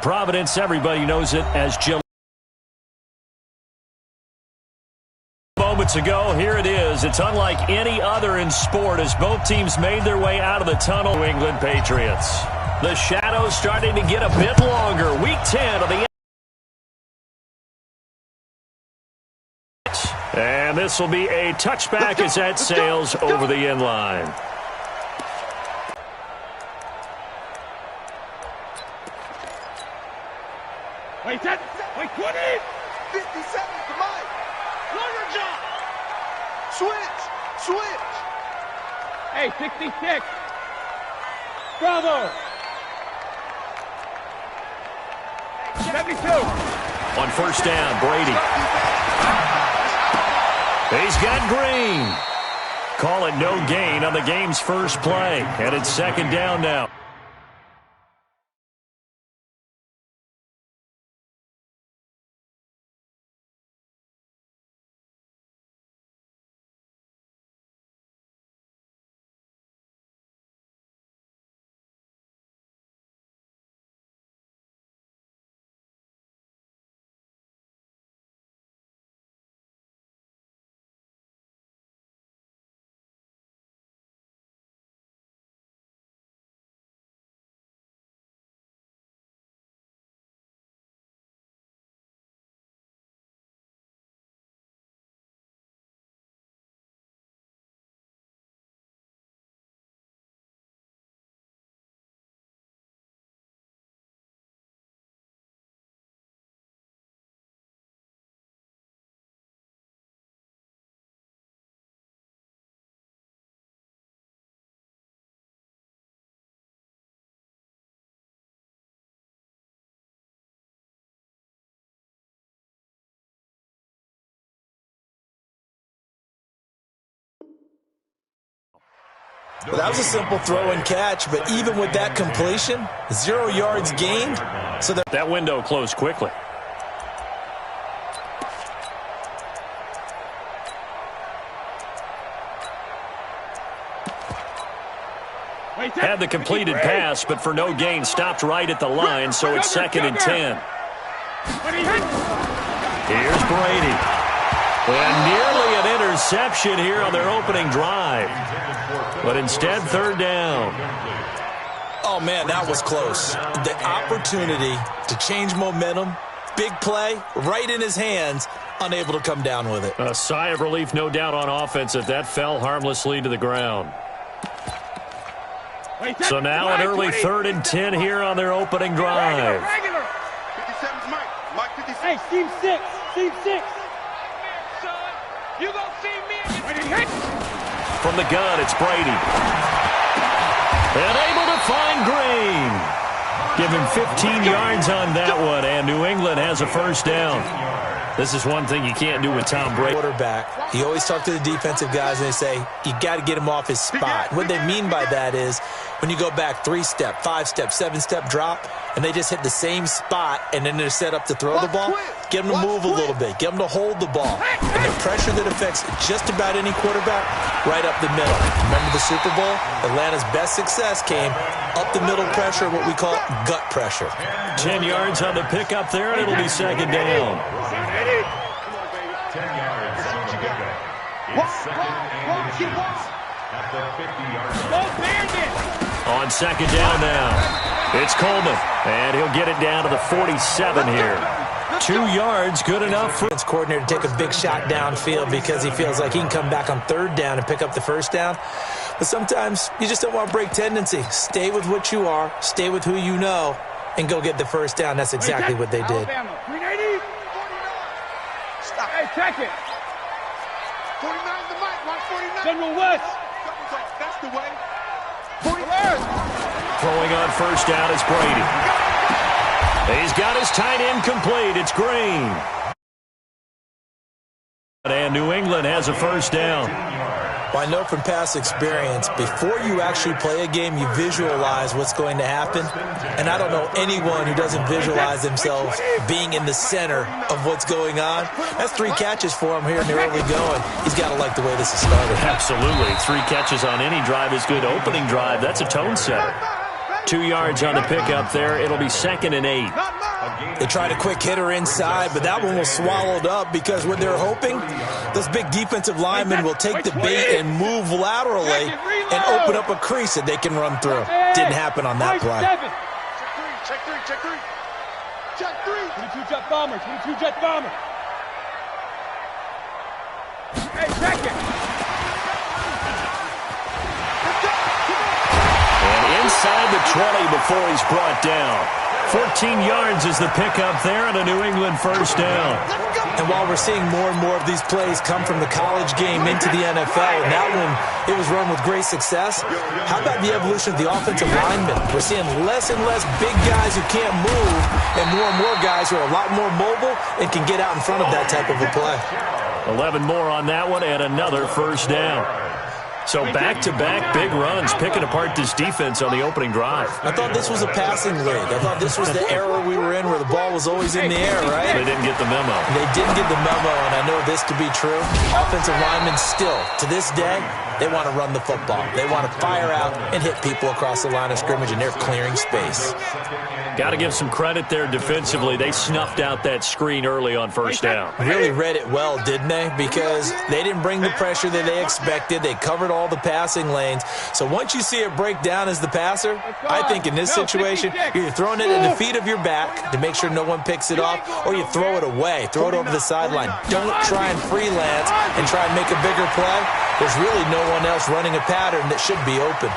Providence. Everybody knows it as Jill. Moments ago, here it is. It's unlike any other in sport as both teams made their way out of the tunnel. New England Patriots. The shadows starting to get a bit longer. Week 10 of the and this will be a touchback as that sails over the end line. Wait, 20! 50 seconds to Mike. Lawyer job! Switch! Hey, 66! Bravo! 72! On first down, Brady. He's got Green. Call it no gain on the game's first play. And it's second down now. Well, that was a simple throw and catch, but even with that completion, 0 yards gained. So that window closed quickly. Had the completed pass, but for no gain, stopped right at the line, so it's 2nd and 10. Here's Brady. And nearly an interception here on their opening drive. But instead, 3rd down. Oh, man, that was close. The opportunity to change momentum, big play, right in his hands, unable to come down with it. A sigh of relief, no doubt, on offense that fell harmlessly to the ground. So now an early 3rd and 10 here on their opening drive. 57's Mike 56. Hey, Team 6. You gonna see me? From the gun, it's Brady. And able to find Green. Give him 15 yards on that one, and New England has a first down. This is one thing you can't do with Tom Brady. Quarterback, he always talks to the defensive guys and they say, you got to get him off his spot. What they mean by that is when you go back 3-step, 5-step, 7-step drop, and they just hit the same spot, and then they're set up to throw the ball, get them to move a little bit, get them to hold the ball. And the pressure that affects just about any quarterback, right up the middle. Remember the Super Bowl? Atlanta's best success came up the middle pressure, what we call gut pressure. 10 yards on the pickup there, and it'll be 2nd down. 10 yards. At the 50-yard line. On 2nd down now, it's Coleman, and he'll get it down to the 47 here. 2 yards, good enough for his coordinator to take a big shot downfield because he feels like he can come back on 3rd down and pick up the first down. But sometimes you just don't want to break tendency. Stay with what you are, stay with who you know, and go get the first down. That's exactly what they did. Alabama, 380. Stop. Hey, check it. 49 the Mike 149. General West. That's the way. 49. Throwing on first down is Brady. He's got his tight end complete. It's Green. And New England has a first down. Well, I know from past experience, before you actually play a game, you visualize what's going to happen. And I don't know anyone who doesn't visualize themselves being in the center of what's going on. That's 3 catches for him here in the early going. He's got to like the way this is started. Absolutely. 3 catches on any drive is good. Opening drive, that's a tone setter. 2 yards on the pickup there. It'll be 2nd and 8. They tried a quick hitter inside, but that one was swallowed up because what they're hoping, those big defensive linemen will take the bait and move laterally and open up a crease that they can run through. Didn't happen on that play. Check three, check three. Check three. 22 jet bomber, 22 jet bomber. Hey, check it. And inside the 20 before he's brought down. 14 yards is the pickup there and a New England first down. And while we're seeing more and more of these plays come from the college game into the NFL, and that one, it was run with great success, how about the evolution of the offensive linemen? We're seeing less and less big guys who can't move and more guys who are a lot more mobile and can get out in front of that type of a play. 11 more on that one and another first down. So back-to-back big runs, picking apart this defense on the opening drive. I thought this was a passing league. I thought this was the era we were in where the ball was always in the air, right? They didn't get the memo. They didn't get the memo, and I know this to be true. Offensive linemen still, to this day, they want to run the football. They want to fire out and hit people across the line of scrimmage, and they're clearing space. Got to give some credit there defensively. They snuffed out that screen early on first down. Really read it well, didn't they? Because they didn't bring the pressure that they expected. They covered all the passing lanes. So once you see it break down as the passer, I think in this situation, you're either throwing it at the feet of your back to make sure no one picks it off, or you throw it away. Throw it over the sideline. Don't try and freelance and try and make a bigger play. There's really no one else running a pattern that should be open.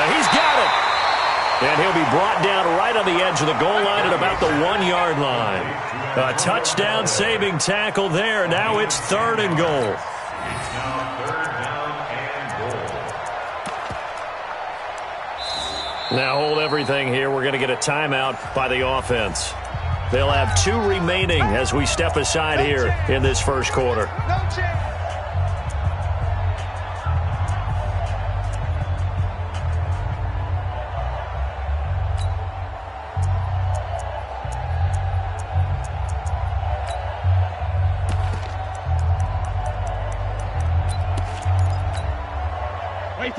He's got it. And he'll be brought down right on the edge of the goal line at about the 1-yard line. A touchdown-saving tackle there. Now it's 3rd and goal. Now hold everything here. We're going to get a timeout by the offense. They'll have 2 remaining as we step aside here in this first quarter. No chance.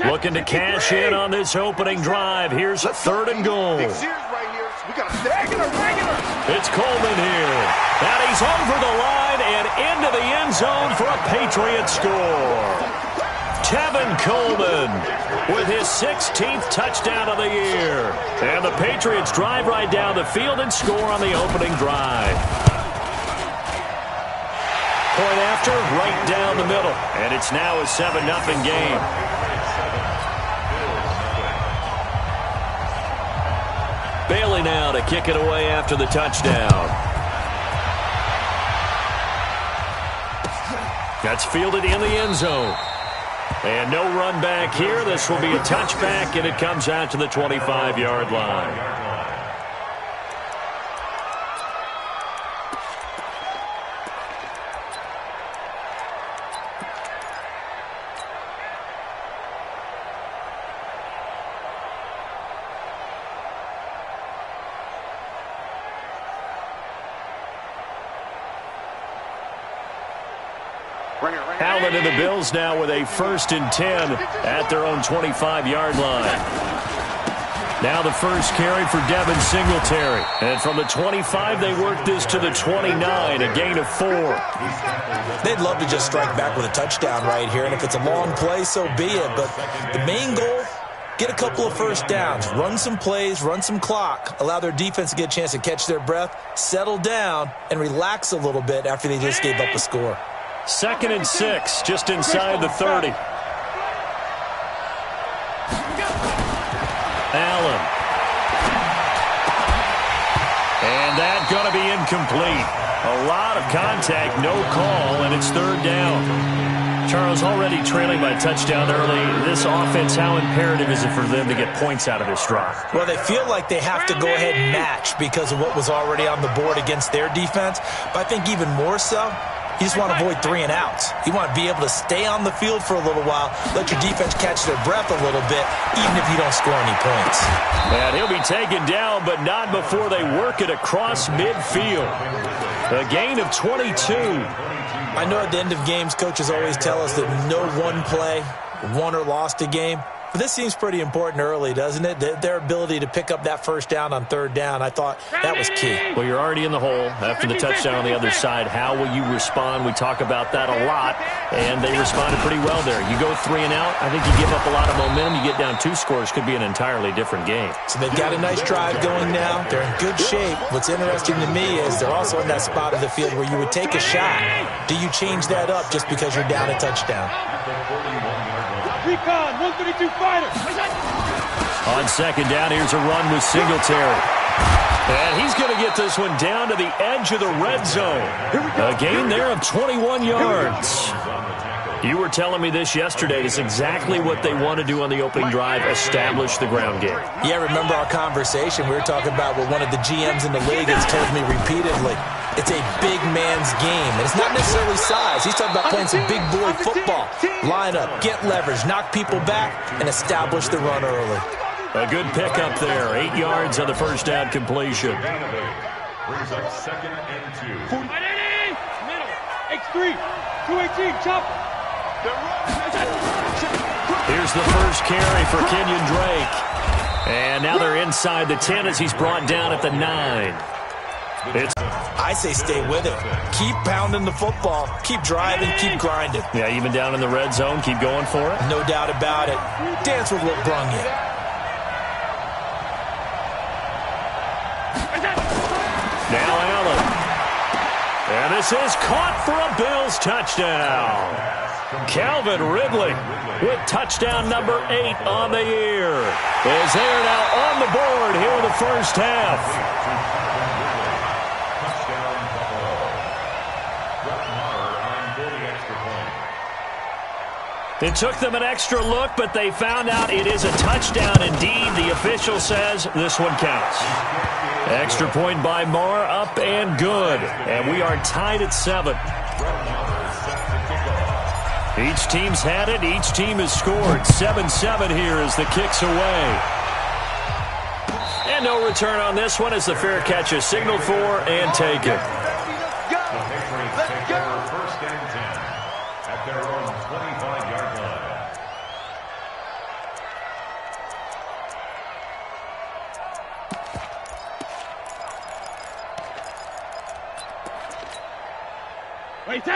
Looking to cash in on this opening drive. Here's 3rd and goal. It's Coleman here. And he's over the line and into the end zone for a Patriot score. Tevin Coleman with his 16th touchdown of the year. And the Patriots drive right down the field and score on the opening drive. Point after, right down the middle. And it's now a 7-0 game. Bailey now to kick it away after the touchdown. That's fielded in the end zone. And no run back here. This will be a touchback, and it comes out to the 25-yard line. Allen and the Bills now with a 1st and 10 at their own 25-yard line. Now the first carry for Devin Singletary. And from the 25, they work this to the 29, a gain of 4. They'd love to just strike back with a touchdown right here, and if it's a long play, so be it. But the main goal, get a couple of first downs, run some plays, run some clock, allow their defense to get a chance to catch their breath, settle down, and relax a little bit after they just gave up a score. 2nd and 6, just inside the 30. Allen. And that's going to be incomplete. A lot of contact, no call, and it's 3rd down. Charles, already trailing by touchdown early. This offense, how imperative is it for them to get points out of this drive? Well, they feel like they have to go ahead and match because of what was already on the board against their defense. But I think even more so, you just want to avoid 3 and outs. You want to be able to stay on the field for a little while, let your defense catch their breath a little bit, even if you don't score any points. And he'll be taken down, but not before they work it across midfield. A gain of 22. I know at the end of games, coaches always tell us that no one play won or lost a game. This seems pretty important early, doesn't it? Their ability to pick up that first down on third down, I thought that was key. Well, you're already in the hole after the touchdown on the other side. How will you respond? We talk about that a lot, and they responded pretty well there. You go 3 and out, I think you give up a lot of momentum. You get down 2 scores, could be an entirely different game. So they've got a nice drive going now. They're in good shape. What's interesting to me is they're also in that spot of the field where you would take a shot. Do you change that up just because you're down a touchdown? Recon, 132 fighter. On second down, here's a run with Singletary. And he's going to get this one down to the edge of the red zone. A gain there of 21 yards. You were telling me this yesterday. It's exactly what they want to do on the opening drive, establish the ground game. Yeah, remember our conversation? We were talking about what one of the GMs in the league has told me repeatedly. It's a big man's game, and it's not necessarily size. He's talking about playing some big boy football. Line up, get leverage, knock people back, and establish the run early. A good pickup there. 8 yards on the first down completion. Brings up 2nd and 2. Middle. X3. 218. Chop. Here's the first carry for Kenyon Drake. And now they're inside the 10 as he's brought down at the 9. I say stay with it. Keep pounding the football. Keep driving. Keep grinding. Yeah, even down in the red zone, keep going for it. No doubt about it. Dance with what brung you. Now Allen. And this is caught for a Bills touchdown. Calvin Ridley with touchdown number 8 on the year. Is there now on the board here in the first half. It took them an extra look, but they found out it is a touchdown indeed. The official says this one counts. Extra point by Marr, up and good. And we are tied at 7. Each team's had it. Each team has scored. 7-7 here as the kick's away. And no return on this one as the fair catch is signaled for and taken. First and 10 at their own 25-yard line.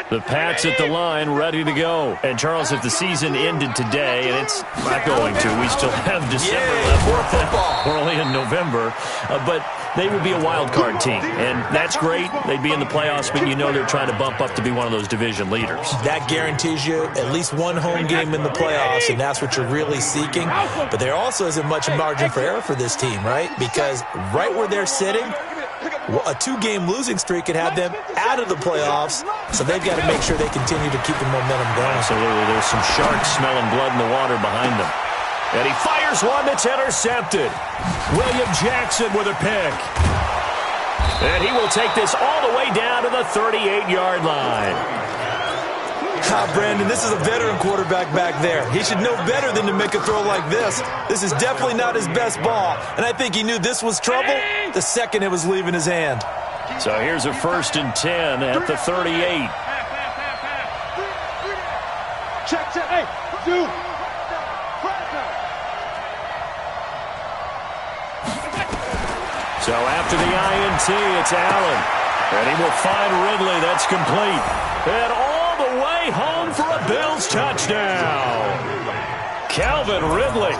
The Pats at the line, ready to go. And, Charles, if the season ended today, and it's not going to, we still have December left. We're only in November. But they would be a wild card team, and that's great. They'd be in the playoffs, but you know they're trying to bump up to be one of those division leaders. That guarantees you at least one home game in the playoffs, and that's what you're really seeking. But there also isn't much margin for error for this team, right? Because right where they're sitting, a 2-game losing streak could have them out of the playoffs, so they've got to make sure they continue to keep the momentum going. Absolutely. There's some sharks smelling blood in the water behind them. And he fires one that's intercepted. William Jackson with a pick. And he will take this all the way down to the 38-yard line. Brandon, this is a veteran quarterback back there. He should know better than to make a throw like this. This is definitely not his best ball, and I think he knew this was trouble the second it was leaving his hand. So here's a 1st and 10 at the 38. Check. Hey, dude. So after the INT, it's Allen. And he will find Ridley. That's complete. And all the way home for a Bills touchdown. Calvin Ridley,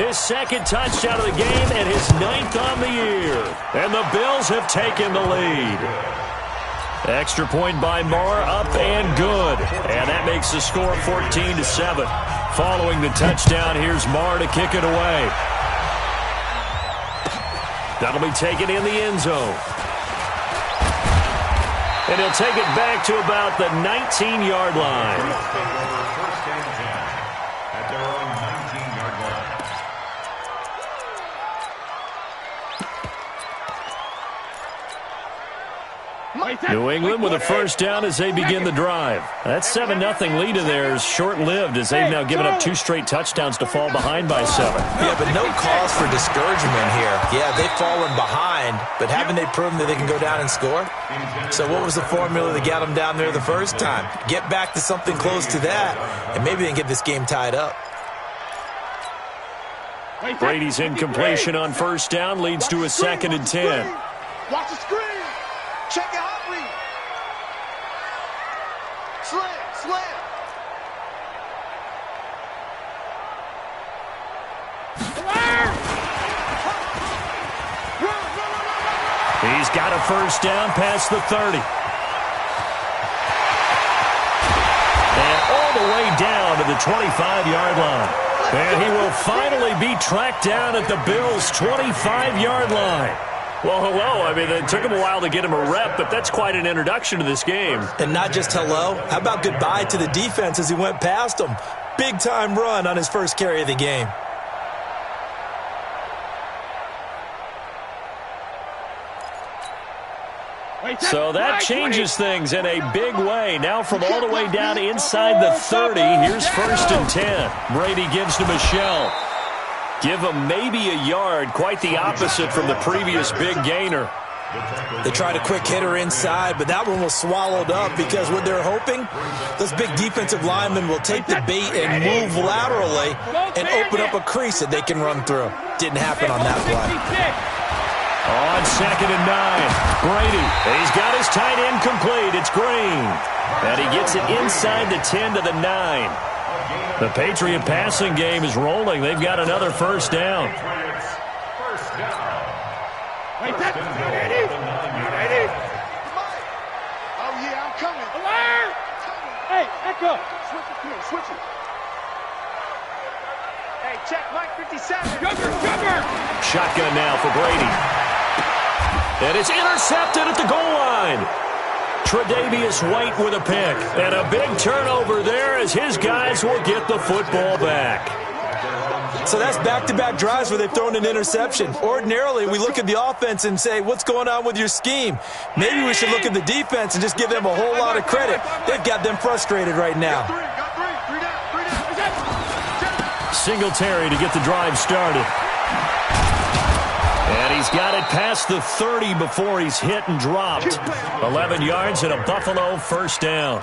his 2nd touchdown of the game and his 9th on the year. And the Bills have taken the lead. Extra point by Marr, up and good. And that makes the score 14-7. Following the touchdown, here's Marr to kick it away. That'll be taken in the end zone. And he'll take it back to about the 19-yard line. First and 10 at their own 19-yard line. New England with a first down as they begin the drive. That 7-0 lead of theirs short-lived as they've now given up 2 straight touchdowns to fall behind by 7. Yeah, but no cause for discouragement here. Yeah, they've fallen behind, but haven't they proven that they can go down and score? So what was the formula that got them down there the first time? Get back to something close to that, and maybe they can get this game tied up. Brady's incompletion on first down leads to a 2nd and 10. Watch the screen. Check it out, read. Slam. He's got a first down past the 30. And all the way down to the 25-yard line. And he will finally be tracked down at the Bills' 25-yard line. Well, hello. I mean, it took him a while to get him a rep, but that's quite an introduction to this game. And not just hello. How about goodbye to the defense as he went past him? Big-time run on his first carry of the game. So that changes things in a big way. Now from all the way down inside the 30, here's 1st and 10. Brady gives to Michel. Give him maybe a yard, quite the opposite from the previous big gainer. They tried a quick hitter inside, but that one was swallowed up because what they're hoping, those big defensive linemen will take the bait and move laterally and open up a crease that they can run through. Didn't happen on that play. On 2nd and 9, Brady. He's got his tight end complete. It's Green. And he gets it inside the 10 to the 9. The Patriot passing game is rolling. They've got another first down. Wait, that's ready. Oh, yeah, I'm coming. Alert! Hey, echo. Switch it. Hey, check Mike 57. Jumper. Shotgun now for Brady. And it's intercepted at the goal line. Tre'Davious White with a pick. And a big turnover there as his guys will get the football back. So that's back-to-back drives where they've thrown an interception. Ordinarily, we look at the offense and say, what's going on with your scheme? Maybe we should look at the defense and just give them a whole lot of credit. They've got them frustrated right now. Singletary to get the drive started. And he's got it past the 30 before he's hit and dropped. 11 yards and a Buffalo first down.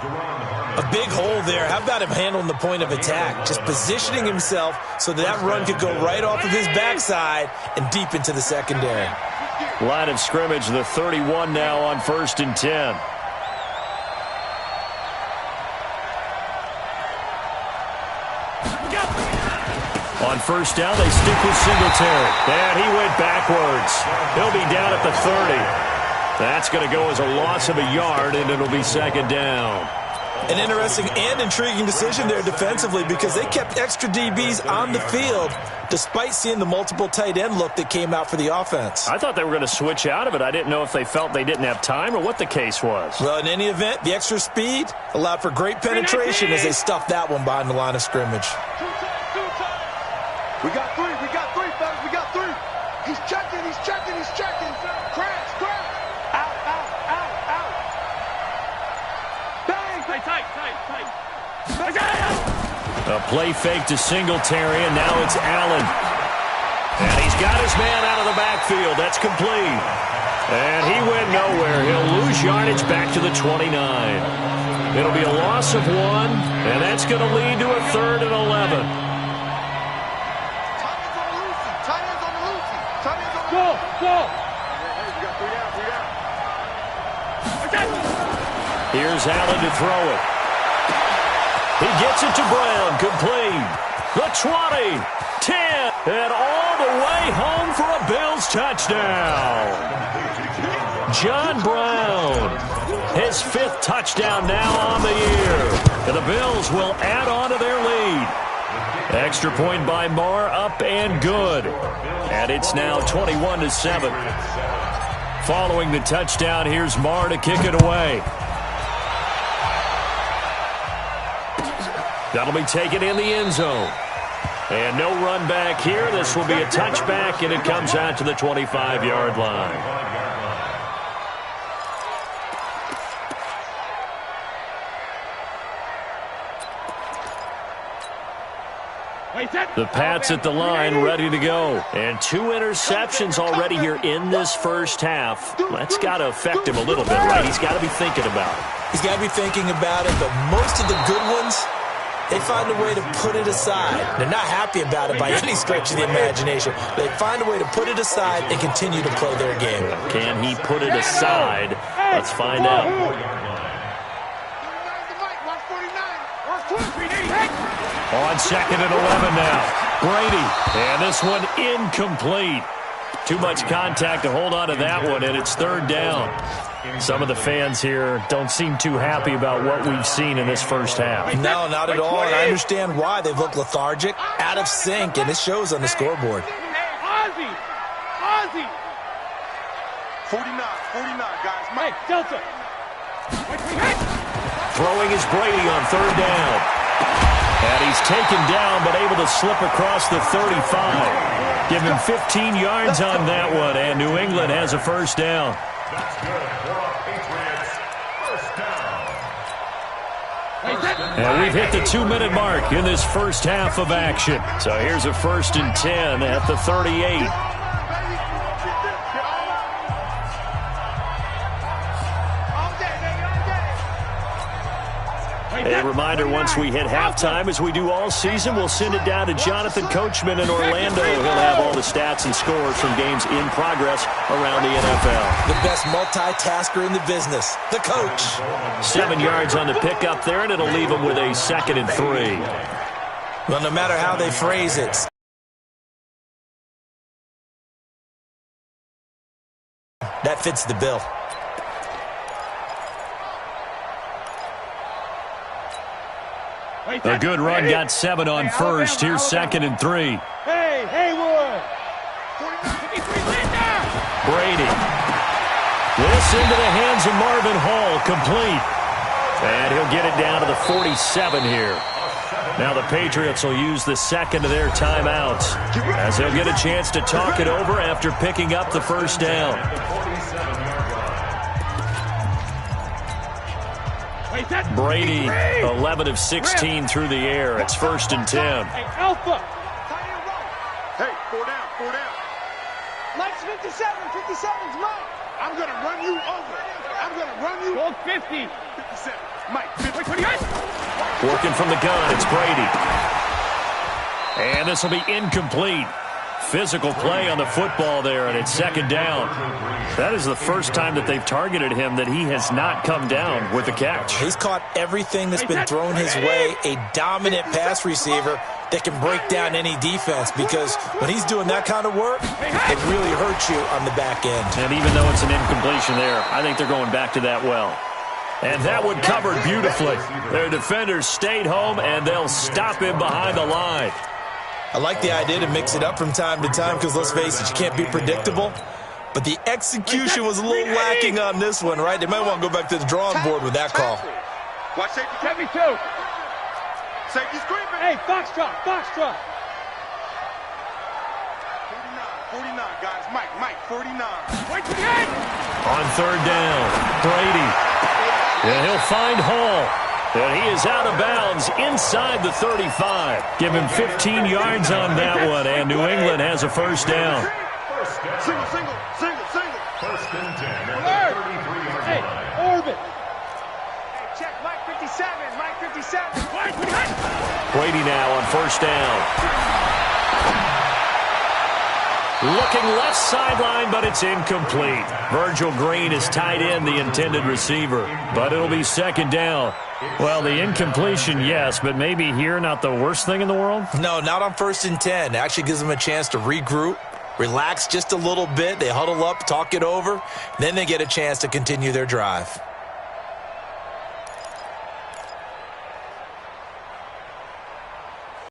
A big hole there. How about him handling the point of attack? Just positioning himself so that run could go right off of his backside and deep into the secondary. Line of scrimmage, the 31 now on 1st and 10. On first down, they stick with Singletary. And he went backwards. He'll be down at the 30. That's going to go as a loss of a yard, and it'll be 2nd down. An interesting and intriguing decision there defensively because they kept extra DBs on the field despite seeing the multiple tight end look that came out for the offense. I thought they were going to switch out of it. I didn't know if they felt they didn't have time or what the case was. Well, in any event, the extra speed allowed for great penetration as they stuffed that one behind the line of scrimmage. We got three, fellas. We got three. He's checking. Crash. Out. Bang. Tight. A play fake to Singletary, and now it's Allen. And he's got his man out of the backfield. That's complete. And he went nowhere. He'll lose yardage back to the 29. It'll be a loss of 1, and that's going to lead to a 3rd and 11. Go. Here's Allen to throw it. He gets it to Brown, complete. The 20, 10, and all the way home for a Bills touchdown. John Brown, his 5th touchdown now on the year. And the Bills will add on to their lead. Extra point by Marr, up and good. And it's now 21-7. Following the touchdown, here's Marr to kick it away. That'll be taken in the end zone. And no run back here. This will be a touchback, and it comes out to the 25-yard line. The Pats at the line, ready to go. And 2 interceptions already here in this first half. That's got to affect him a little bit, right? He's got to be thinking about it. He's got to be thinking about it, but most of the good ones they find a way to put it aside. They're not happy about it by any stretch of the imagination. They find a way to put it aside and continue to play their game. Can he put it aside? Let's find out. On 2nd and 11 now. Brady. And this one incomplete. Too much contact to hold on to that one, and it's 3rd down. Some of the fans here don't seem too happy about what we've seen in this first half. No, not at all, and I understand why. They've looked lethargic, out of sync, and it shows on the scoreboard. Ozzie! 49, guys. Mike, Delta. Throwing is Brady on 3rd down. And he's taken down, but able to slip across the 35. Give him 15 yards on that one, and New England has a first down. That's good for our Patriots. First down. And we've hit the 2-minute mark in this first half of action. So here's a 1st and 10 at the 38. A reminder, once we hit halftime, as we do all season, we'll send it down to Jonathan Coachman in Orlando. He'll have all the stats and scores from games in progress around the NFL. The best multitasker in the business, the coach. 7 yards on the pickup there, and it'll leave him with a 2nd and 3. Well, no matter how they phrase it, that fits the bill. A good run got 7 on first. Here's 2nd and 3. Hey, Haywood. Brady. This into the hands of Marvin Hall, complete. And he'll get it down to the 47 here. Now the Patriots will use the 2nd of their timeouts, as they'll get a chance to talk it over after picking up the first down. Brady, 11 of 16 through the air. It's 1st and 10. Hey, Alpha. Hey, 4 down. Mike's 57's Mike. I'm going to run you over. I'm going to run you. Gold 50. 57. Mike, 50. Working from the gun, it's Brady. And this will be incomplete. Physical play on the football there, and it's 2nd down. That is the first time that they've targeted him that he has not come down with the catch. He's caught everything that's been thrown his way, a dominant pass receiver that can break down any defense, because when he's doing that kind of work, it really hurts you on the back end. And even though it's an incompletion there, I think they're going back to that well. And that one covered beautifully. Their defenders stayed home, and they'll stop him behind the line. I like the idea to mix it up from time to time because, let's face it, you can't be predictable. But the execution was a little lacking on this one, right? They might want to go back to the drawing board with that call. Watch safety. 72. Safety screaming. Hey, Foxtrot. 49, guys. Mike, 49. Wait for the end. On 3rd down, Brady. And he'll find Hall. And he is out of bounds inside the 35. Give him 15 yards on that one, and New England has a first down. Single. 1st and 10 at the 33-yard Hey, line. Orbit. Hey, check Mike 57. Brady now on 1st down. Looking left sideline, but it's incomplete. Virgil Green is tied in, the intended receiver, but it'll be 2nd down. Well, the incompletion, yes, but maybe here not the worst thing in the world? No, not on 1st and 10. It actually gives them a chance to regroup, relax just a little bit. They huddle up, talk it over. Then they get a chance to continue their drive.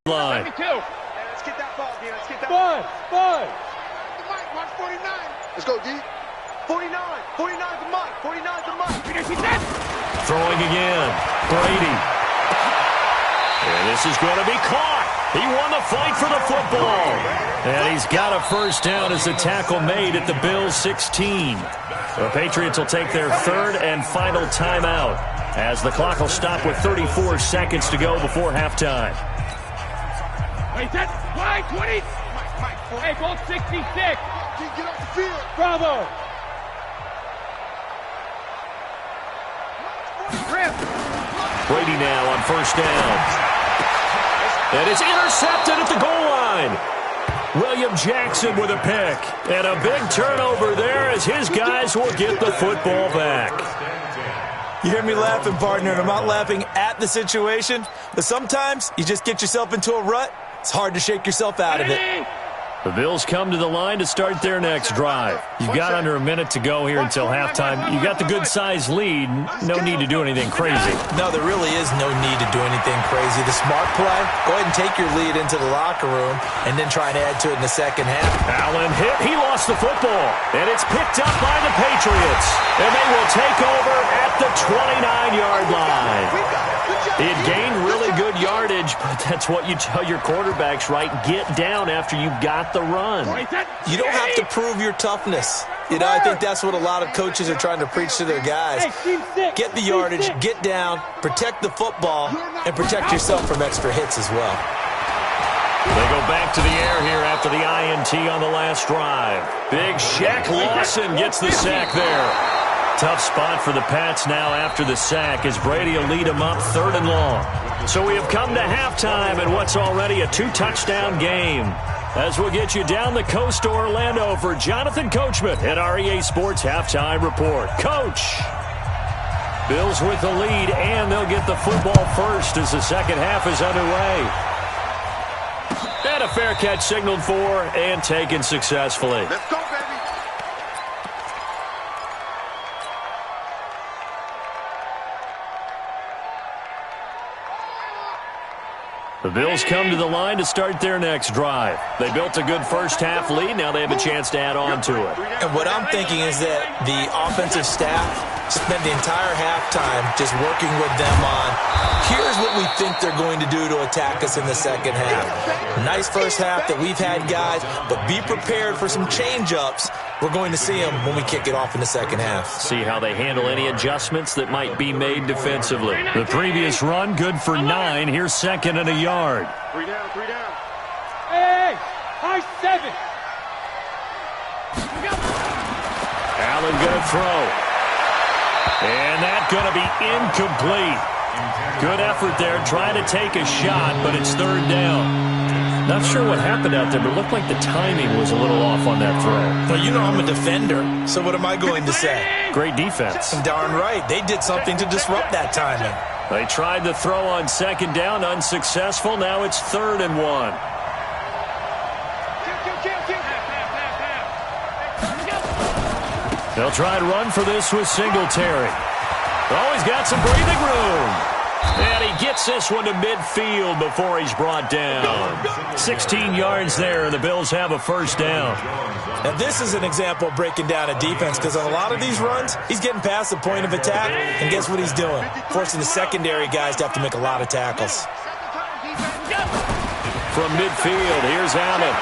Line. 72. Hey, let's get that ball, D. Let's get that ball. Bud. Mike, watch 49. Let's go, D. 49 to Mike. 49 to Mike. Throwing again. Brady. And this is going to be caught. He won the fight for the football. And he's got a first down as the tackle made at the Bills' 16. The Patriots will take their 3rd and final timeout, as the clock will stop with 34 seconds to go before halftime. Wait, that's Mike, 20. Mike, hey, goal 66. Get off the field. Bravo. Brady now on 1st down. And it's intercepted at the goal line. William Jackson with a pick. And a big turnover there as his guys will get the football back. You hear me laughing, partner, and I'm not laughing at the situation, but sometimes you just get yourself into a rut. It's hard to shake yourself out of it. The Bills come to the line to start their next drive. You've got under a minute to go here until halftime. You got the good-sized lead. No need to do anything crazy. No, there really is no need to do anything crazy. The smart play, go ahead and take your lead into the locker room and then try and add to it in the second half. Allen hit. He lost the football. And it's picked up by the Patriots. And they will take over at the 29-yard line. He had gained really good yardage, but that's what you tell your quarterbacks, right? Get down after you've got the run. You don't have to prove your toughness. You know, I think that's what a lot of coaches are trying to preach to their guys. Get the yardage, get down, protect the football, and protect yourself from extra hits as well. They go back to the air here after the INT on the last drive. Big Shaq Lawson gets the sack there. Tough spot for the Pats now after the sack as Brady will lead them up 3rd and long. So we have come to halftime in what's already a 2-touchdown game. As we'll get you down the coast to Orlando for Jonathan Coachman at our EA Sports Halftime Report. Coach! Bills with the lead, and they'll get the football first as the second half is underway. And a fair catch signaled for and taken successfully. Let's go, baby. The Bills come to the line to start their next drive. They built a good first-half lead. Now they have a chance to add on to it. And what I'm thinking is that the offensive staff spent the entire halftime just working with them on, here's what we think they're going to do to attack us in the second half. Nice first half that we've had, guys, but be prepared for some change-ups. We're going to see them when we kick it off in the second half. See how they handle any adjustments that might be made defensively. The previous run, good for 9. Here's 2nd and a yard. 3 down, 3 down. Hey, high 7. Allen gonna throw. And that's going to be incomplete. Good effort there, trying to take a shot, but it's 3rd down. Not sure what happened out there, but it looked like the timing was a little off on that throw. Well, you know I'm a defender, so what am I going to say? Great defense. Darn right. They did something to disrupt that timing. They tried the throw on 2nd down, unsuccessful. Now it's 3rd and 1. They'll try and run for this with Singletary. Oh, he's got some breathing room. And he gets this one to midfield before he's brought down. 16 yards there, and the Bills have a 1st down. Now, this is an example of breaking down a defense because on a lot of these runs, he's getting past the point of attack, and guess what he's doing? Forcing the secondary guys to have to make a lot of tackles. From midfield, here's Allen.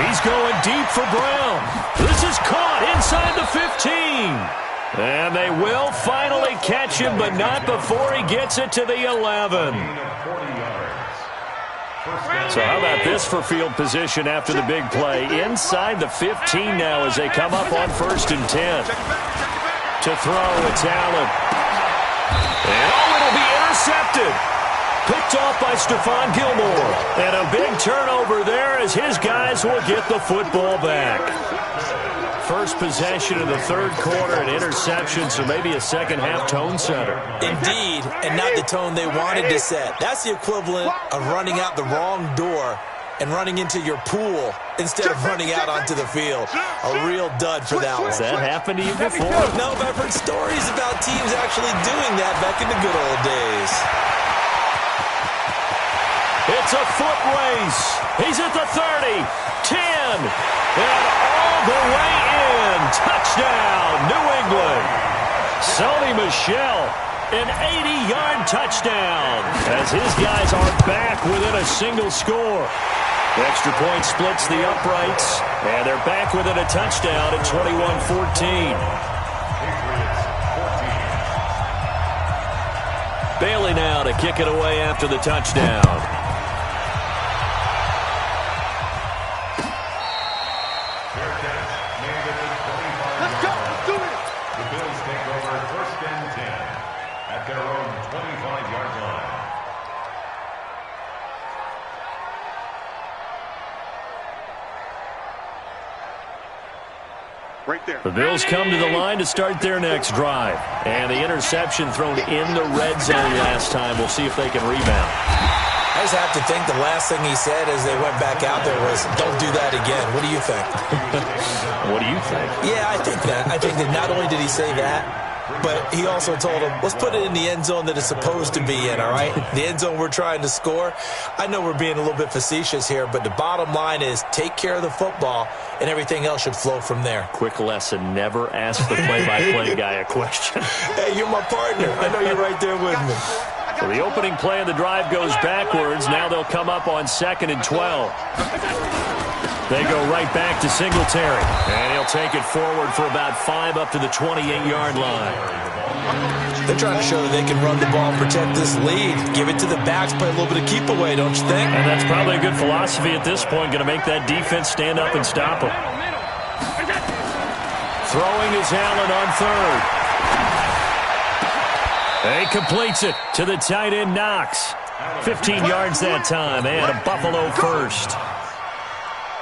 He's going deep for Brown. This is caught inside the 15. And they will finally catch him, but not before he gets it to the 11. So how about this for field position after the big play? Inside the 15 now as they come up on 1st and 10. To throw, it's Allen. And it'll be intercepted. Picked off by Stephon Gilmore. And a big turnover there as his guys will get the football back. First possession of the 3rd quarter, an interception, so maybe a second-half tone setter. Indeed, and not the tone they wanted to set. That's the equivalent of running out the wrong door and running into your pool instead of running out onto the field. A real dud for that one. Has that happened to you before? No, but I've heard stories about teams actually doing that back in the good old days. It's a foot race. He's at the 30, 10, and all the way in. Touchdown, New England. Sony Michel, an 80-yard touchdown as his guys are back within a single score. The extra point splits the uprights, and they're back within a touchdown at 21-14. Bailey now to kick it away after the touchdown. Right there. The Bills come to the line to start their next drive. And the interception thrown in the red zone last time. We'll see if they can rebound. I just have to think the last thing he said as they went back out there was, don't do that again. What do you think? What do you think? Yeah, I think that. I think that not only did he say that, but he also told him, let's put it in the end zone that it's supposed to be in, all right? The end zone we're trying to score. I know we're being a little bit facetious here, but the bottom line is take care of the football, and everything else should flow from there. Quick lesson, never ask the play-by-play guy a question. Hey, you're my partner. I know you're right there with me. So the opening play of the drive goes backwards. Now they'll come up on 2nd and 12. They go right back to Singletary. And he'll take it forward for about 5 up to the 28-yard line. They're trying to show that they can run the ball and protect this lead. Give it to the backs, play a little bit of keep away, don't you think? And that's probably a good philosophy at this point. Going to make that defense stand up and stop them. Throwing is Allen on 3rd. He completes it to the tight end, Knox. 15 yards that time, and a Buffalo first.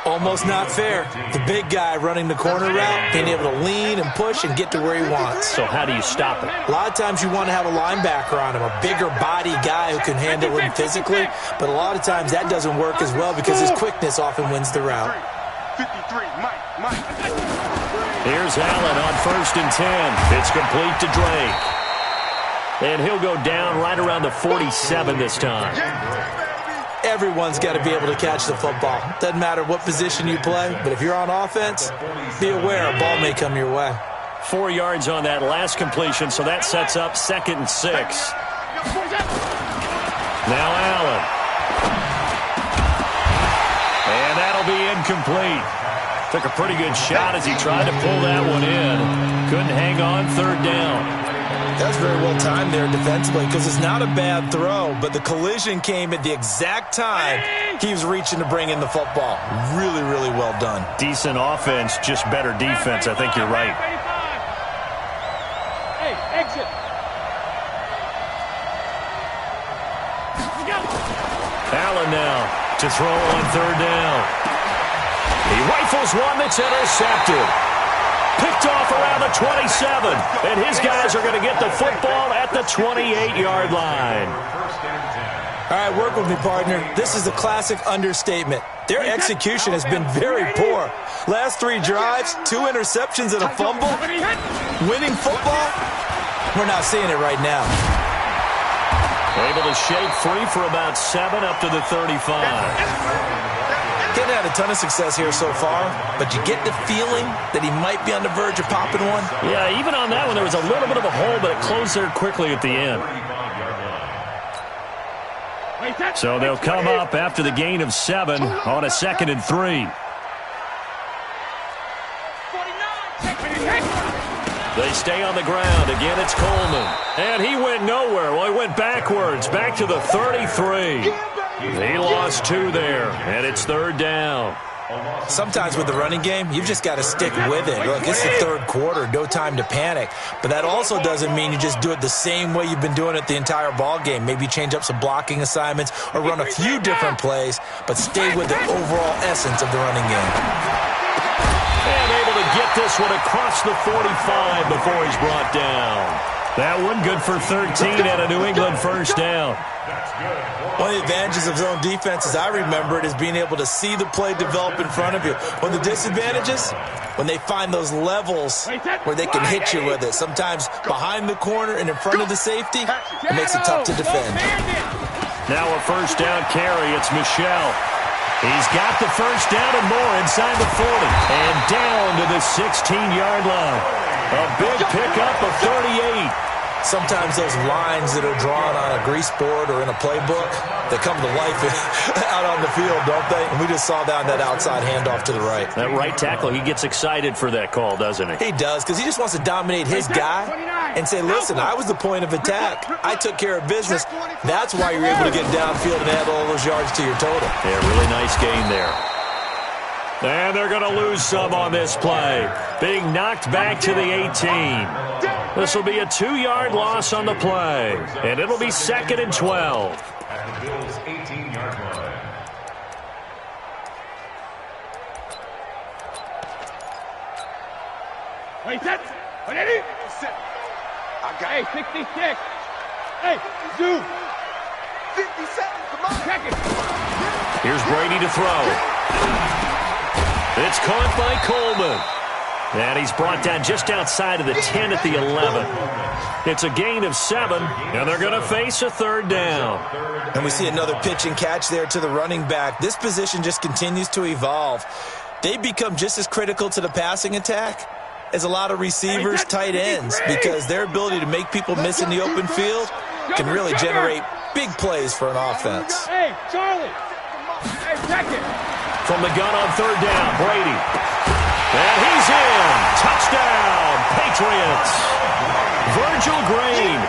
Almost not fair. The big guy running the corner route, being able to lean and push and get to where he wants. So how do you stop it? A lot of times you want to have a linebacker on him, a bigger body guy who can handle him physically, but a lot of times that doesn't work as well because his quickness often wins the route. 53, Mike. Here's Allen on 1st and 10. It's complete to Drake. And he'll go down right around the 47 this time. Everyone's got to be able to catch the football. Doesn't matter what position you play, but if you're on offense, be aware a ball may come your way. 4 yards on that last completion, so that sets up 2nd and 6. Now Allen. And that'll be incomplete. Took a pretty good shot as he tried to pull that one in. Couldn't hang on 3rd down. That's very well timed there defensively because it's not a bad throw, but the collision came at the exact time he was reaching to bring in the football. Really, really well done. Decent offense, just better defense. I think you're right. Hey, exit. Allen now to throw on 3rd down. He rifles one that's intercepted. Picked off around the 27. And his guys are going to get the football at the 28-yard line. All right, work with me, partner. This is a classic understatement. Their execution has been very poor. Last 3 drives, 2 interceptions and a fumble. Winning football? We're not seeing it right now. Able to shake free for about 7 up to the 35. Getting had a ton of success here so far, but you get the feeling that he might be on the verge of popping one. Yeah, even on that one, there was a little bit of a hole, but it closed there quickly at the end. So they'll come up after the gain of 7 on a 2nd and 3. They stay on the ground. Again, it's Coleman. And he went nowhere. Well, he went backwards, back to the 33. He lost 2 there, and it's 3rd down. Sometimes with the running game, you've just got to stick with it. Look, it's the 3rd quarter, no time to panic. But that also doesn't mean you just do it the same way you've been doing it the entire ball game. Maybe change up some blocking assignments or run a few different plays, but stay with the overall essence of the running game. And able to get this one across the 45 before he's brought down. That one good for 13 and a New England first down. One of the advantages of zone defense, as I remember it, is being able to see the play develop in front of you. One of the disadvantages, when they find those levels where they can hit you with it. Sometimes behind the corner and in front of the safety, it makes it tough to defend. Now a first down carry. It's Michel. He's got the first down and more inside the 40. And down to the 16-yard line. A big pickup of 38. Sometimes those lines that are drawn on a grease board or in a playbook, they come to life out on the field, don't they? And we just saw that on that outside handoff to the right. That right tackle, he gets excited for that call, doesn't he? He does, because he just wants to dominate his guy and say, listen, I was the point of attack. I took care of business. That's why you're able to get downfield and add all those yards to your total. Yeah, really nice gain there. And they're going to lose some on this play. Being knocked back to the 18. This will be a 2-yard loss on the play. And it'll be 2nd and 12. At the Bills' 18-yard line. Wait, set. Ready? Hey, 66. Hey, zoom. 57, come on. Check it. Here's Brady to throw. It's caught by Coleman. And he's brought down just outside of the 10 at the 11. It's a gain of 7, and they're going to face a third down. And we see another pitch and catch there to the running back. This position just continues to evolve. They become just as critical to the passing attack as a lot of receivers, tight ends, because their ability to make people miss in the open field can really generate big plays for an offense. Hey, Charlie. Hey, check it. From the gun on third down, Brady. And he's in. Touchdown, Patriots. Virgil Green,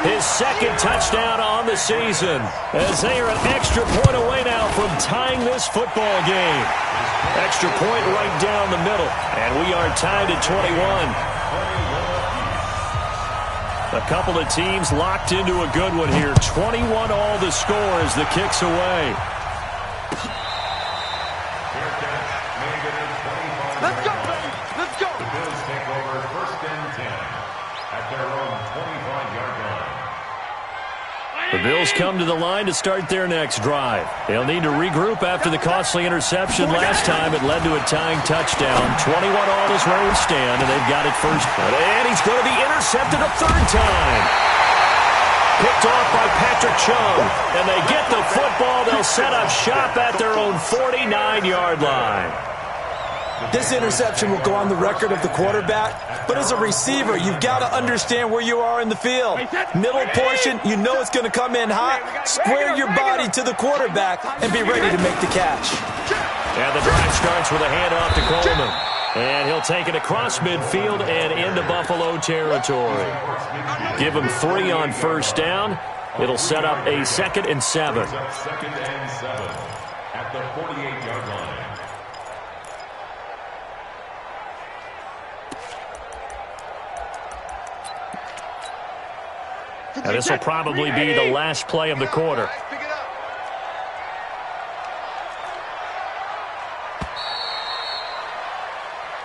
his second touchdown on the season, as they are an extra point away now from tying this football game. Extra point right down the middle, and we are tied at 21. A couple of teams locked into a good one here. 21 all the score as the kick's away. Let's go, baby. Let's go. The Bills take over 1st and 10 at their own 25-yard line. The Bills come to the line to start their next drive. They'll need to regroup after the costly interception last time. It led to a tying touchdown. 21 all is where we stand, and they've got it first. And he's going to be intercepted a third time. Picked off by Patrick Chung, and they get the football. They'll set up shop at their own 49-yard line. This interception will go on the record of the quarterback, but as a receiver, you've got to understand where you are in the field. Middle portion, you know it's going to come in hot. Square your body to the quarterback and be ready to make the catch. And the drive starts with a handoff to Coleman. And he'll take it across midfield and into Buffalo territory. Give him 3 on first down. It'll set up a 2nd and 7. 2nd and 7 at the 48-yard line. And this will probably be the last play of the quarter.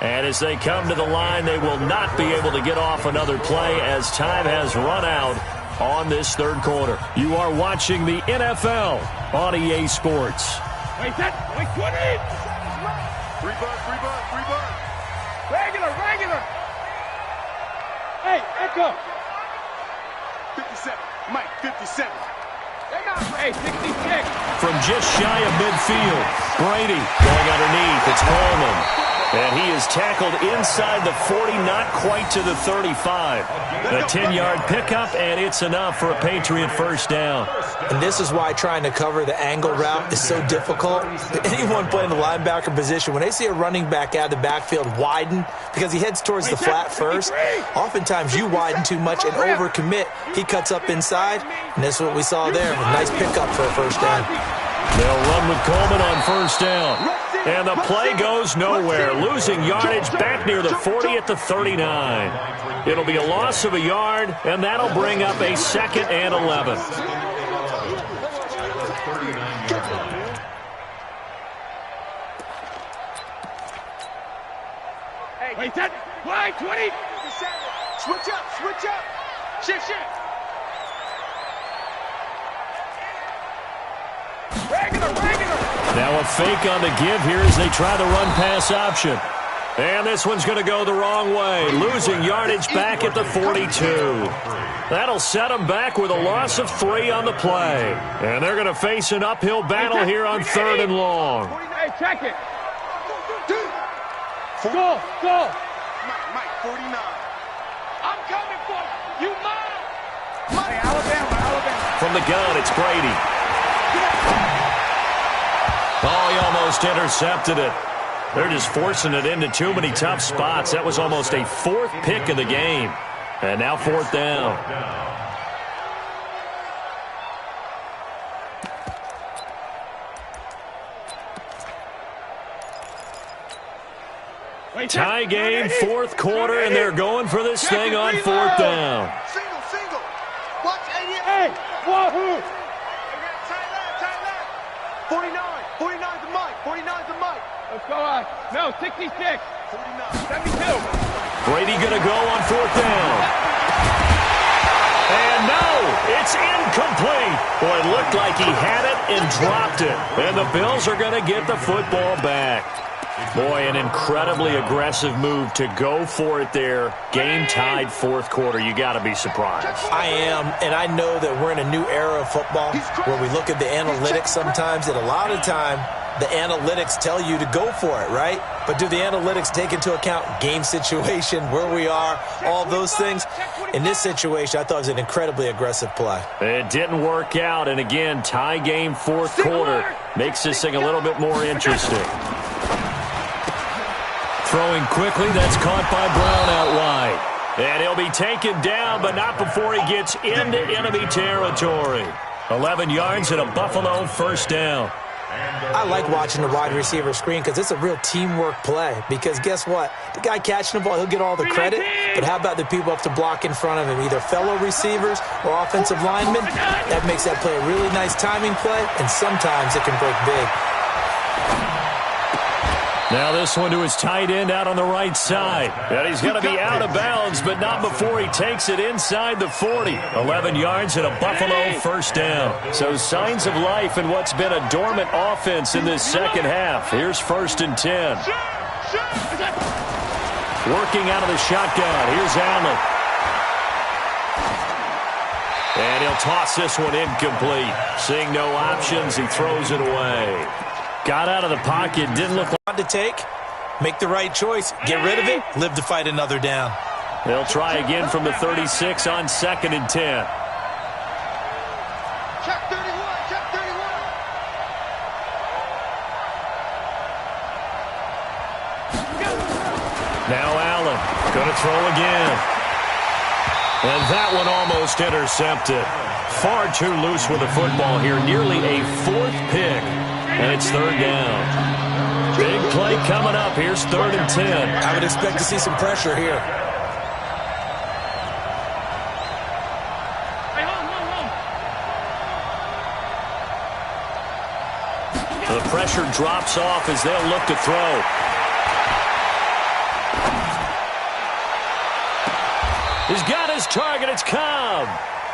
And as they come to the line, they will not be able to get off another play as time has run out on this third quarter. You are watching the NFL on EA Sports. Wait, set. Wait, 20. Rebirth. Regular. Hey, Echo. 57. Mike, 57. Hey, 66. From just shy of midfield, Brady going underneath. It's Coleman. And he is tackled inside the 40, not quite to the 35. A 10-yard pickup, and it's enough for a Patriot first down. And this is why trying to cover the angle route is so difficult. Anyone playing the linebacker position, when they see a running back out of the backfield widen, because he heads towards the flat first, oftentimes you widen too much and overcommit. He cuts up inside, and this is what we saw there. A nice pickup for a first down. They'll run with Coleman on first down. And the play goes nowhere, losing yardage back near the 40 at the 39. It'll be a loss of a yard, and that'll bring up a 2nd and 11. Wait, set. Wide, 20. Switch up. Shift. Regular. Now a fake on the give here as they try the run-pass option. And this one's going to go the wrong way, losing yardage back at the 42. That'll set them back with a loss of 3 on the play. And they're going to face an uphill battle here on 3rd and long. Hey, check it. Go. Mike, 49. I'm coming for you. Mine. Hey, Alabama. From the gun, it's Brady. Oh, he almost intercepted it. They're just forcing it into too many tough spots. That was almost a 4th pick of the game. And now 4th down. Tie game, 4th quarter, and they're going for this thing on 4th down. Single. Watch 88. Hey, wahoo. Tight left. 49 to Mike. Let's go on. No, 66. 49. 72. Brady going to go on 4th down. And no, it's incomplete. Boy, it looked like he had it and dropped it. And the Bills are going to get the football back. Boy, an incredibly aggressive move to go for it there. Game tied 4th quarter. You got to be surprised. I am, and I know that we're in a new era of football where we look at the analytics sometimes, and a lot of the time the analytics tell you to go for it, right? But do the analytics take into account game situation, where we are, all those things? In this situation, I thought it was an incredibly aggressive play. It didn't work out, and again, tie game 4th quarter makes this thing a little bit more interesting. Throwing quickly, that's caught by Brown out wide. And he'll be taken down, but not before he gets into enemy territory. 11 yards and a Buffalo 1st down. I like watching the wide receiver screen because it's a real teamwork play. Because guess what? The guy catching the ball, he'll get all the credit. But how about the people up to block in front of him, either fellow receivers or offensive linemen? That makes that play a really nice timing play, and sometimes it can break big. Now this one to his tight end out on the right side. And he's going to be out of bounds, but not before he takes it inside the 40. 11 yards and a Buffalo 1st down. So signs of life in what's been a dormant offense in this second half. Here's 1st and 10. Working out of the shotgun. Here's Allen. And he'll toss this one incomplete. Seeing no options, he throws it away. Got out of the pocket, didn't look like to take. Make the right choice. Get rid of it. Live to fight another down. They'll try again from the 36 on 2nd and 10. Check 31, check 31. Now Allen, going to throw again. And that one almost intercepted. Far too loose with the football here. Nearly a 4th pick. And it's 3rd down. Big play coming up. Here's 3rd and 10. I would expect to see some pressure here. The pressure drops off as they'll look to throw. He's got his target. It's Cobb.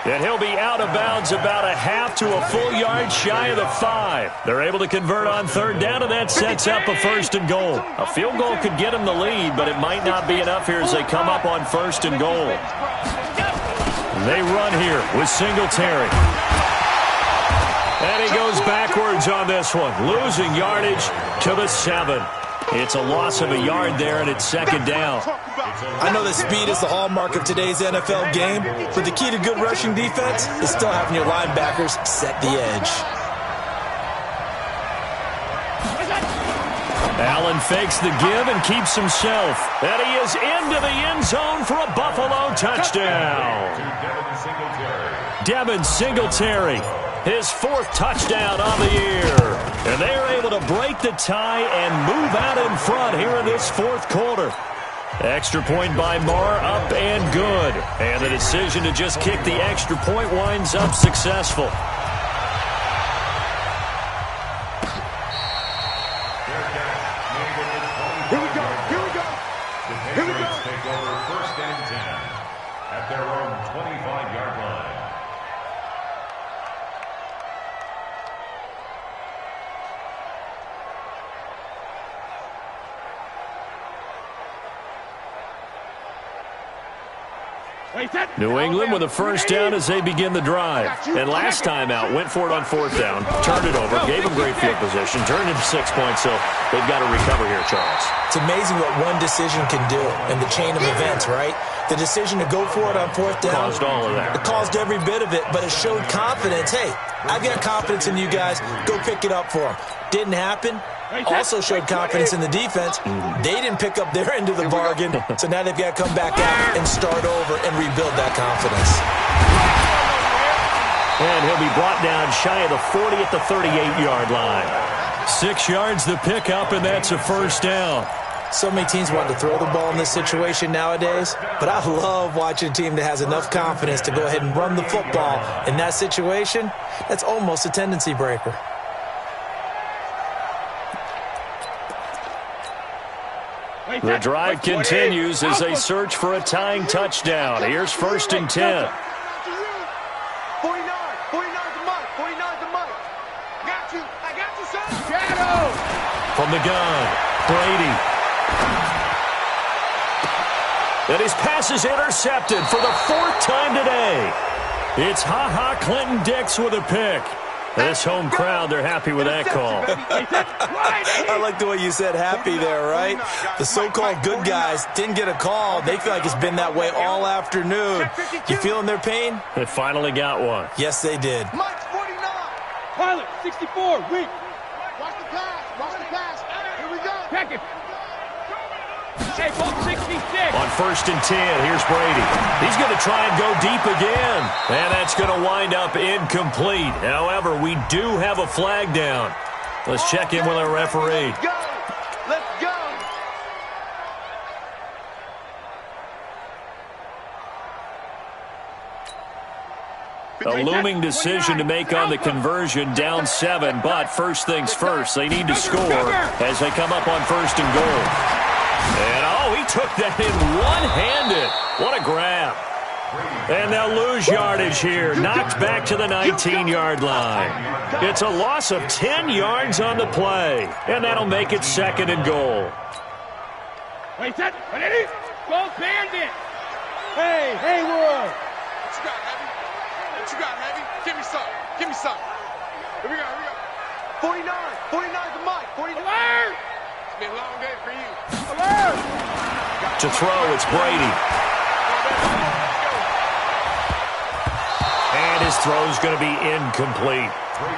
And he'll be out of bounds about a half to a full yard shy of the 5. They're able to convert on 3rd down, and that sets up a 1st and goal. A field goal could get them the lead, but it might not be enough here as they come up on 1st and goal. They run here with Singletary. And he goes backwards on this one, losing yardage to the 7. It's a loss of a yard there, and it's 2nd down. I know that speed is the hallmark of today's NFL game, but the key to good rushing defense is still having your linebackers set the edge. Allen fakes the give and keeps himself. And he is into the end zone for a Buffalo touchdown. Devin Singletary, his 4th touchdown on the year. And they are able to break the tie and move out in front here in this 4th quarter. Extra point by Marr, up and good. And the decision to just kick the extra point winds up successful. Here we go, here we go. Here we go. Take over 1st and 10 at their own 25-yard line. New England with a 1st down as they begin the drive. And last time out, went for it on 4th down, turned it over, gave them great field position, turned into 6 points, so they've got to recover here, Charles. It's amazing what one decision can do in the chain of events, right? The decision to go for it on 4th down. Caused all of that. It caused every bit of it, but it showed confidence. Hey, I've got confidence in you guys. Go pick it up for them. Didn't happen. Also showed confidence in the defense. They didn't pick up their end of the bargain, so now they've got to come back out and start over and rebuild that confidence. And he'll be brought down shy of the 40 at the 38-yard line. 6 yards the pickup, and that's a 1st down. So many teams want to throw the ball in this situation nowadays, but I love watching a team that has enough confidence to go ahead and run the football. In that situation, that's almost a tendency breaker. The drive continues as they search for a tying touchdown. Here's 1st and 10. 49 to Mike. 49 to Mike. I got you, son. Shadow. From the gun, Brady. And his pass is intercepted for the 4th time today. It's Ha-Ha Clinton Dix with a pick. This home crowd, they're happy with that call. I like the way you said happy there, right? The so-called good guys didn't get a call. They feel like it's been that way all afternoon. You feeling their pain? They finally got one. Yes, they did. Mike's 49. Pilot, 64, weak. Watch the pass. Watch the pass. Here we go. Check it. Shape up 66. On 1st and 10, here's Brady. He's going to try and go deep again. And that's going to wind up incomplete. However, we do have a flag down. Let's check in with our referee. Go. Let's go. A looming decision to make on the conversion, down 7. But first things first, they need to score as they come up on 1st and goal. And, he took that in one-handed. What a grab. And they'll lose yardage here. Knocked back to the 19-yard line. It's a loss of 10 yards on the play. And that'll make it 2nd and goal. Wait, set. Ready? Go bandit. Hey, Hayward. What you got, Heavy? What you got, Heavy? Give me some. Give me some. Here we go. 49 to Mike. 49. Alert! It's been a long day for you. Alert! To throw, it's Brady. And his throw's going to be incomplete.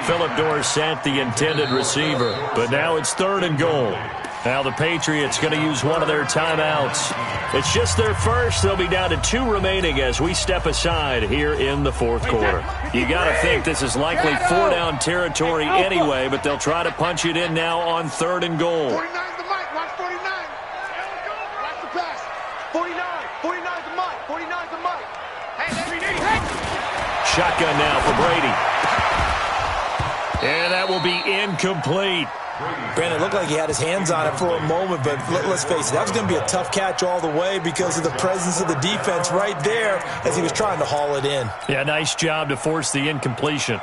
Philip Dorsett, the intended receiver. But now it's 3rd and goal. Now the Patriots going to use one of their timeouts. It's just their first. They'll be down to 2 remaining as we step aside here in the 4th quarter. You got to think this is likely 4-down territory anyway, but they'll try to punch it in now on 3rd and goal. 49 to Mike. Watch 49. Watch the pass. 49 to Mike. 49 to Mike. Hey. Shotgun now for Brady. And that will be incomplete. Brandon, it looked like he had his hands on it for a moment, but let's face it, that was going to be a tough catch all the way because of the presence of the defense right there as he was trying to haul it in. Yeah, nice job to force the incompletion.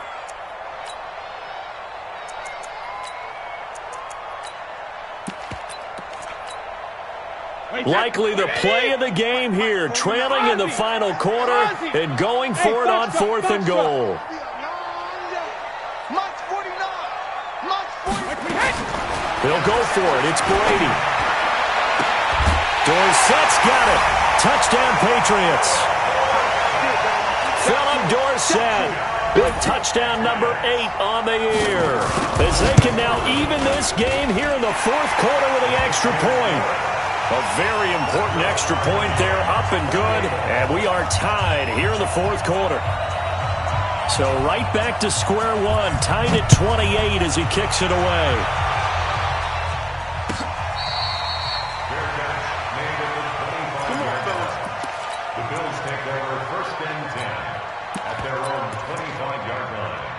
Likely the play of the game here, trailing in the final quarter and going for it on 4th and goal. Mike's 49. They'll go for it. It's Brady. Dorsett's got it. Touchdown, Patriots. Philip Dorsett with touchdown number 8 on the year. As they can now even this game here in the 4th quarter with the extra point. A very important extra point there, up and good. And we are tied here in the 4th quarter. So right back to square one, tied at 28 as he kicks it away. The Bills take over 1st and 10 at their own 25-yard line.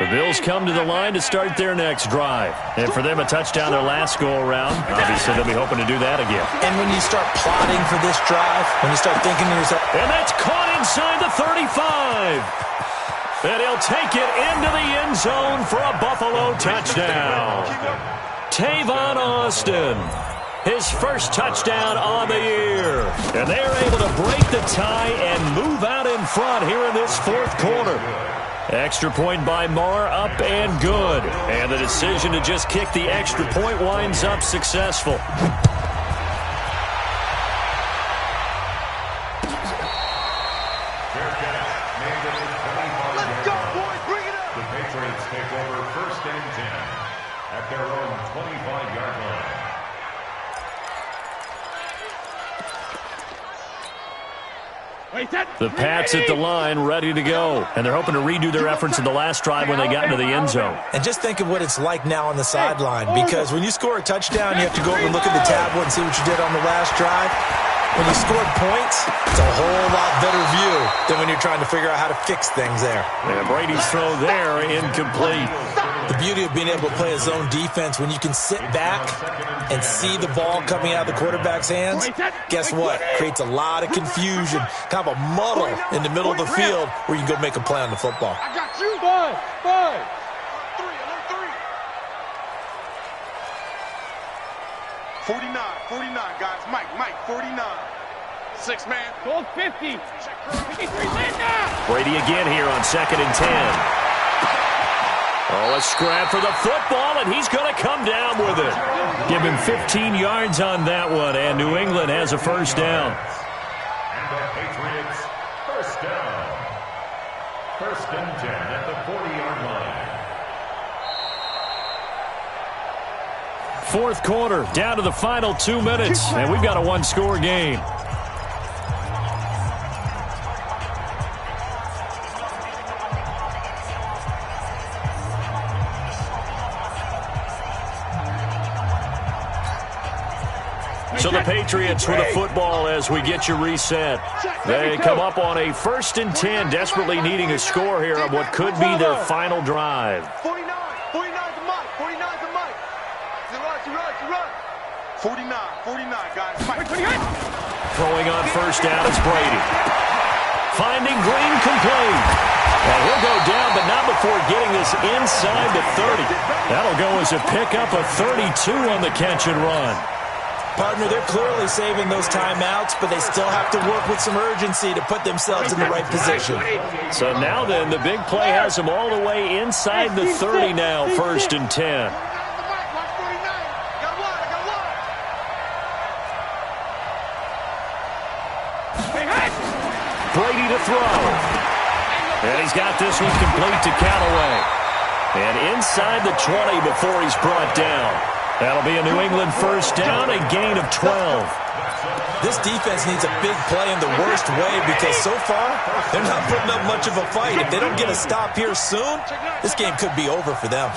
The Bills come to the line to start their next drive. And for them, a touchdown their last go-around. Obviously, they'll be hoping to do that again. And when you start plotting for this drive, when you start thinking to yourself... And that's caught inside the 35. And he'll take it into the end zone for a Buffalo touchdown. Tavon Austin, his first touchdown on the year. And they're able to break the tie and move out in front here in this 4th quarter. Extra point by Marr, up and good. And the decision to just kick the extra point winds up successful. Let's go, boys. Bring it up. The Patriots take over 1st and 10 at their own 25-yard line. The Pats at the line, ready to go. And they're hoping to redo their efforts in the last drive when they got into the end zone. And just think of what it's like now on the sideline, because when you score a touchdown, you have to go over and look at the tablet and see what you did on the last drive. When you scored points, it's a whole lot better view than when you're trying to figure out how to fix things there. And Brady's throw there, incomplete. The beauty of being able to play a zone defense, when you can sit back and see the ball coming out of the quarterback's hands, guess what? Creates a lot of confusion, kind of a muddle in the middle of the field where you can go make a play on the football. I got you. Five. 49, guys. Mike, 49. 6 man. Gold 50. 53, Linda. Brady again here on 2nd and 10. Oh, a scrap for the football, and he's going to come down with it. Give him 15 yards on that one, and New England has a first down. And the Patriots, first down. 1st and 10 at the 40-yard line. 4th quarter, down to the final 2 minutes, and we've got a one-score game. So the Patriots with the football as we get you reset. They come up on a 1st and 10, desperately needing a score here on what could be their final drive. 49 to Mike. 49, guys. Mike. Throwing on first down is Brady. Finding Green complete. And he'll go down, but not before getting this inside the 30. That'll go as a pickup of 32 on the catch and run. Partner, they're clearly saving those timeouts, but they still have to work with some urgency to put themselves in the right position. So now then, the big play has them all the way inside the 30 now, 1st and 10. Brady to throw. And he's got this one complete to Callaway. And inside the 20 before he's brought down. That'll be a New England first down, a gain of 12. This defense needs a big play in the worst way because so far, they're not putting up much of a fight. If they don't get a stop here soon, this game could be over for them.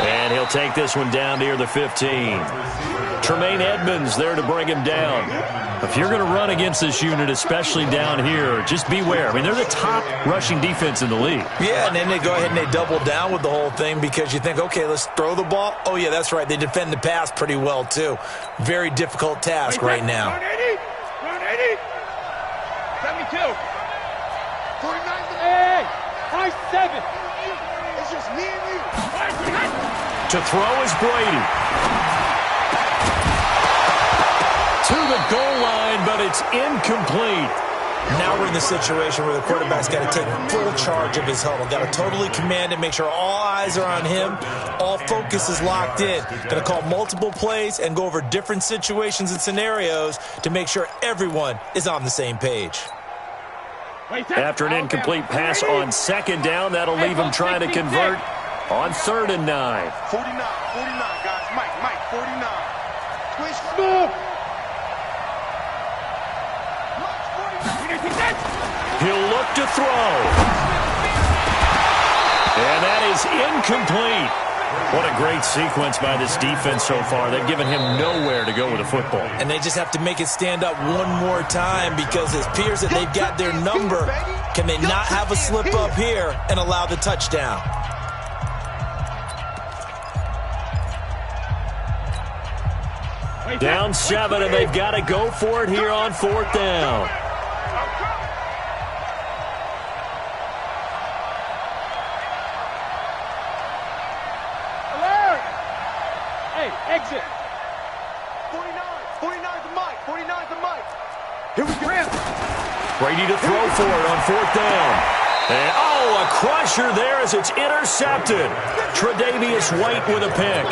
And he'll take this one down near the 15. Tremaine Edmonds there to bring him down. If you're going to run against this unit, especially down here, just beware. I mean, they're the top rushing defense in the league. Yeah, and then they go ahead and they double down with the whole thing because you think, okay, let's throw the ball. Oh, yeah, that's right. They defend the pass pretty well, too. Very difficult task right now. 180. 72. 49. Hey, 57. It's just me and you. To throw is Brady. To the goal line, but it's incomplete. Now we're in the situation where the quarterback's got to take full charge of his huddle. Got to totally command it, make sure all eyes are on him. All focus is locked in. Going to call multiple plays and go over different situations and scenarios to make sure everyone is on the same page. After an incomplete pass on 2nd down, that'll leave him trying to convert on 3rd and 9. 49, guys. Mike, 49. Twist move. He'll look to throw. And that is incomplete. What a great sequence by this defense so far. They've given him nowhere to go with the football. And they just have to make it stand up one more time because it appears that they've got their number. Can they not have a slip up here and allow the touchdown? Down 7, and they've got to go for it here on 4th down. Exit. 49 to Mike. Here we go. Brady to throw for it on 4th down. And, oh, a crusher there as it's intercepted. Tre'Davious White with a pick.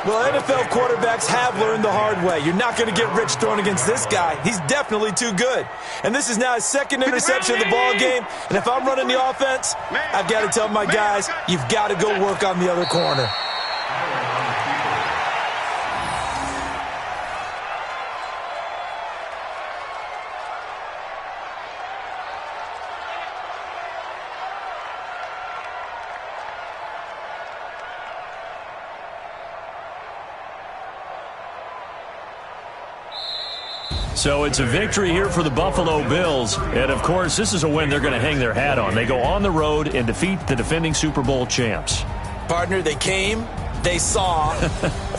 Well, NFL quarterbacks have learned the hard way. You're not going to get rich throwing against this guy. He's definitely too good. And this is now his 2nd interception of the ball game. And if I'm running the offense, I've got to tell my guys, you've got to go work on the other corner. So it's a victory here for the Buffalo Bills. And, of course, this is a win they're going to hang their hat on. They go on the road and defeat the defending Super Bowl champs. Partner, they came, they saw,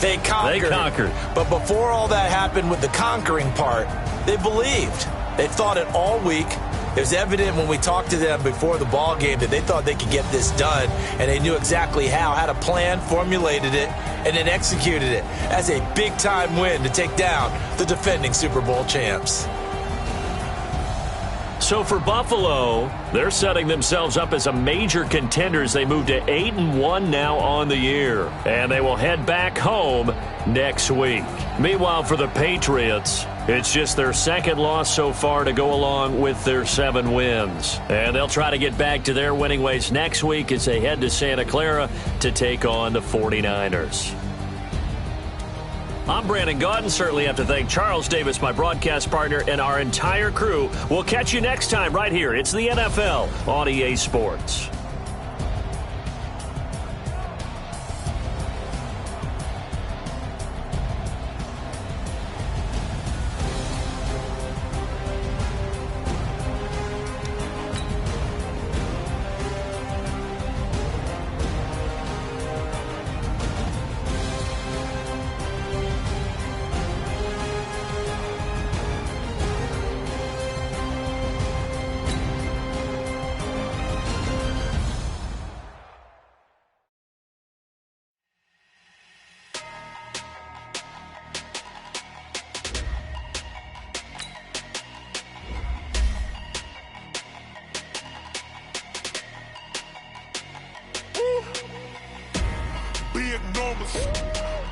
they conquered. They conquered. But before all that happened with the conquering part, they believed. They thought it all week. It was evident when we talked to them before the ball game that they thought they could get this done, and they knew exactly how, had a plan, formulated it, and then executed it as a big-time win to take down the defending Super Bowl champs. So for Buffalo, they're setting themselves up as a major contender as they move to 8-1 now on the year. And they will head back home next week. Meanwhile, for the Patriots, it's just their second loss so far to go along with their 7 wins. And they'll try to get back to their winning ways next week as they head to Santa Clara to take on the 49ers. I'm Brandon Gaudin. Certainly have to thank Charles Davis, my broadcast partner, and our entire crew. We'll catch you next time right here. It's the NFL on EA Sports.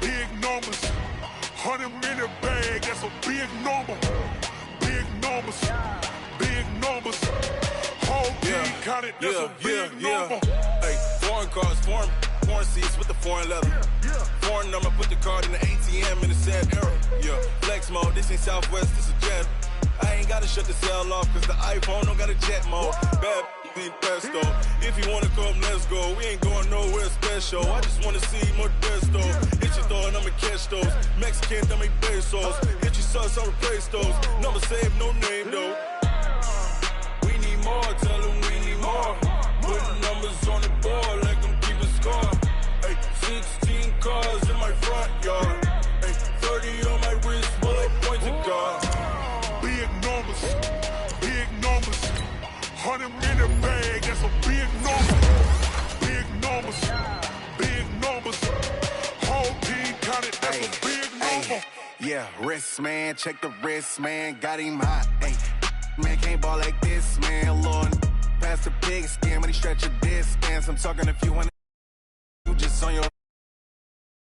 Big numbers, 100-minute bag, that's a big number. Big numbers, whole team counted, that's a big number. Hey, foreign cars, foreign seats with the foreign leather. Foreign number, put the card in the ATM in the sad era. Yeah, flex mode, this ain't Southwest, this a jet. I ain't gotta shut the cell off, cause the iPhone don't got a jet mode. Bad ain't pesto. If you wanna come, let's go. We ain't going nowhere special. I just wanna see more Modesto. Hit your thought, I'ma catch those. Mexican, dame pesos. Hit your sus, I'll replace those. Number saved, no name though. We need more, tell them we need more. Putting numbers on the board like I'm keeping score. Hey, 16 cars in my front yard. Hey, 30 on my wrist while I point to God. Big numbers, 100-minute bag, that's a big number. Big numbers, whole team counted, that's a big number. Yeah, wrist man, check the wrist man, got him hot. Ay, man can't ball like this, man. Lord, past the pig skin, but he stretch a distance. I'm talking if you want, you just on your